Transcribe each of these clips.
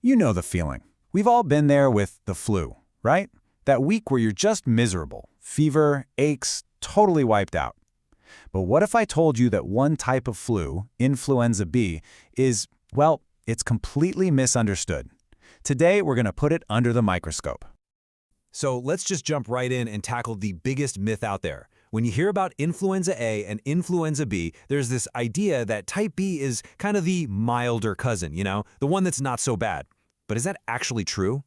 You know the feeling. We've all been there with the flu, right? That week where you're just miserable, fever, aches, totally wiped out. But what if I told you that one type of flu, Influenza B, is, well, it's completely misunderstood. Today, we're going to put it under the microscope. So let's just jump right in and tackle the biggest myth out there. When you hear about Influenza A and Influenza B, there's this idea that type B is kind of the milder cousin, the one that's not so bad. But is that actually true?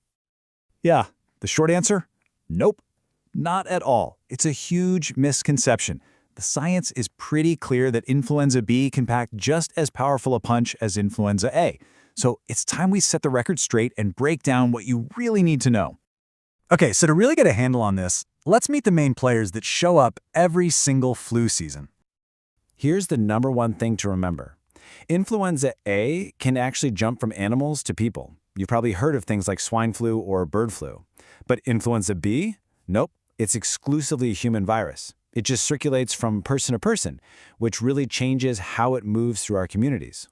Yeah, the short answer? Nope, not at all. It's a huge misconception. The science is pretty clear that Influenza B can pack just as powerful a punch as Influenza A. So it's time we set the record straight and break down what you really need to know. Okay, so to really get a handle on this, let's meet the main players that show up every single flu season. Here's the #1 thing to remember. Influenza A can actually jump from animals to people. You've probably heard of things like swine flu or bird flu. But Influenza B? Nope, it's exclusively a human virus. It just circulates from person to person, which really changes how it moves through our communities.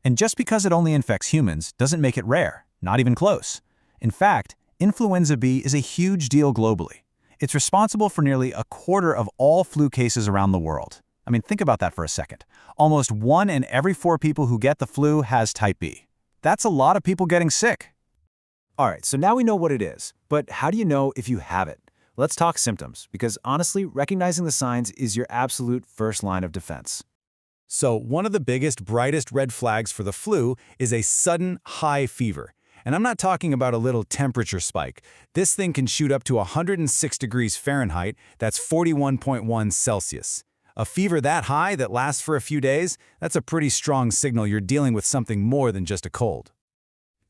And just because it only infects humans doesn't make it rare, not even close. In fact, Influenza B is a huge deal globally. It's responsible for nearly a quarter of all flu cases around the world. I mean, think about that for a second. Almost 1 in every 4 people who get the flu has type B. That's a lot of people getting sick. All right, so now we know what it is, but how do you know if you have it? Let's talk symptoms, because honestly, recognizing the signs is your absolute first line of defense. So one of the biggest, brightest red flags for the flu is a sudden high fever. And I'm not talking about a little temperature spike. This thing can shoot up to 106 degrees Fahrenheit, that's 41.1 Celsius. A fever that high that lasts for a few days, that's a pretty strong signal you're dealing with something more than just a cold.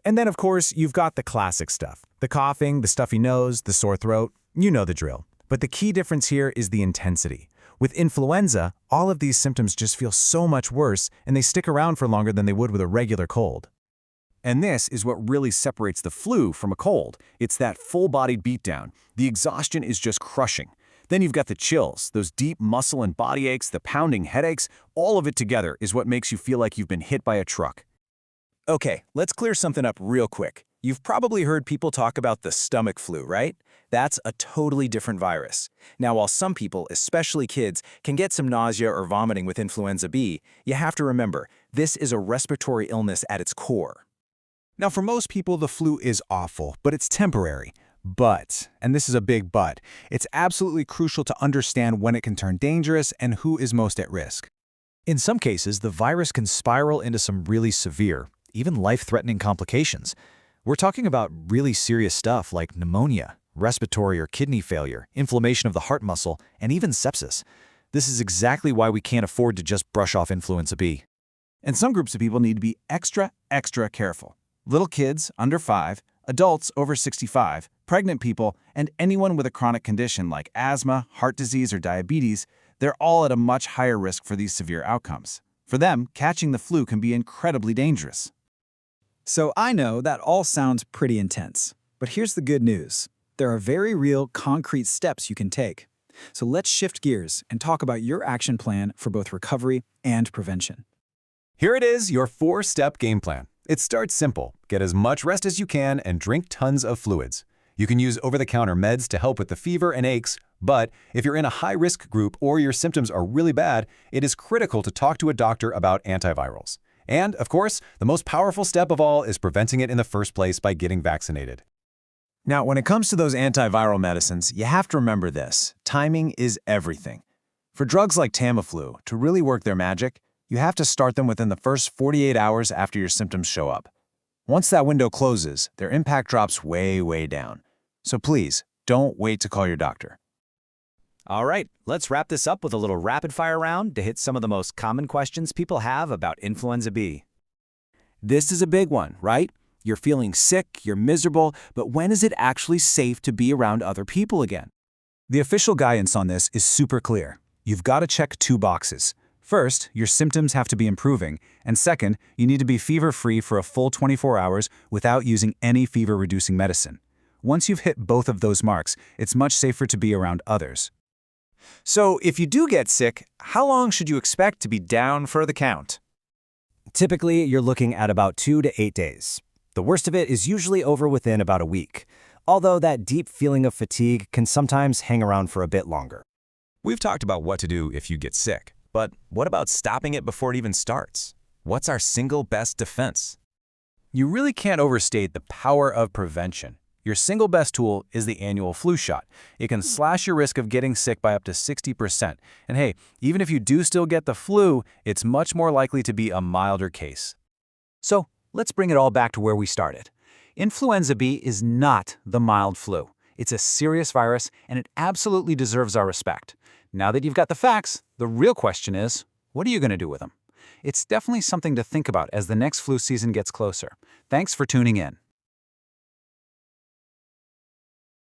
And then, of course, you've got the classic stuff. The coughing, the stuffy nose, the sore throat. You know the drill. But the key difference here is the intensity. With influenza, all of these symptoms just feel so much worse, and they stick around for longer than they would with a regular cold. And this is what really separates the flu from a cold. It's that full-bodied beatdown. The exhaustion is just crushing. Then you've got the chills, those deep muscle and body aches, the pounding headaches. All of it together is what makes you feel like you've been hit by a truck. Okay, let's clear something up real quick. You've probably heard people talk about the stomach flu, right? That's a totally different virus. Now, while some people, especially kids, can get some nausea or vomiting with Influenza B, you have to remember, this is a respiratory illness at its core. Now, for most people, the flu is awful, but it's temporary. But, and this is a big but, it's absolutely crucial to understand when it can turn dangerous and who is most at risk. In some cases, the virus can spiral into some really severe, even life-threatening complications. We're talking about really serious stuff like pneumonia, respiratory or kidney failure, inflammation of the heart muscle, and even sepsis. This is exactly why we can't afford to just brush off Influenza B. And some groups of people need to be extra careful. Little kids under 5, adults over 65, pregnant people, and anyone with a chronic condition like asthma, heart disease, or diabetes, they're all at a much higher risk for these severe outcomes. For them, catching the flu can be incredibly dangerous. So I know that all sounds pretty intense, but here's the good news. There are very real, concrete steps you can take. So let's shift gears and talk about your action plan for both recovery and prevention. Here it is, your 4-step game plan. It starts simple. Get as much rest as you can and drink tons of fluids. You can use over-the-counter meds to help with the fever and aches, but if you're in a high-risk group or your symptoms are really bad, it is critical to talk to a doctor about antivirals. And, of course, the most powerful step of all is preventing it in the first place by getting vaccinated. Now, when it comes to those antiviral medicines, you have to remember this. Timing is everything. For drugs like Tamiflu to really work their magic, you have to start them within the first 48 hours after your symptoms show up. Once that window closes, their impact drops way down. So please, don't wait to call your doctor. All right, let's wrap this up with a little rapid-fire round to hit some of the most common questions people have about Influenza B. This is a big one, right? You're feeling sick, you're miserable, but when is it actually safe to be around other people again? The official guidance on this is super clear. You've got to check 2 boxes. First, your symptoms have to be improving, and second, you need to be fever-free for a full 24 hours without using any fever-reducing medicine. Once you've hit both of those marks, it's much safer to be around others. So, if you do get sick, how long should you expect to be down for the count? Typically, you're looking at about 2 to 8 days. The worst of it is usually over within about a week, although that deep feeling of fatigue can sometimes hang around for a bit longer. We've talked about what to do if you get sick, but what about stopping it before it even starts? What's our single best defense? You really can't overstate the power of prevention. Your single best tool is the annual flu shot. It can slash your risk of getting sick by up to 60%. And hey, even if you do still get the flu, it's much more likely to be a milder case. So let's bring it all back to where we started. Influenza B is not the mild flu. It's a serious virus, and it absolutely deserves our respect. Now that you've got the facts, the real question is, what are you going to do with them? It's definitely something to think about as the next flu season gets closer. Thanks for tuning in.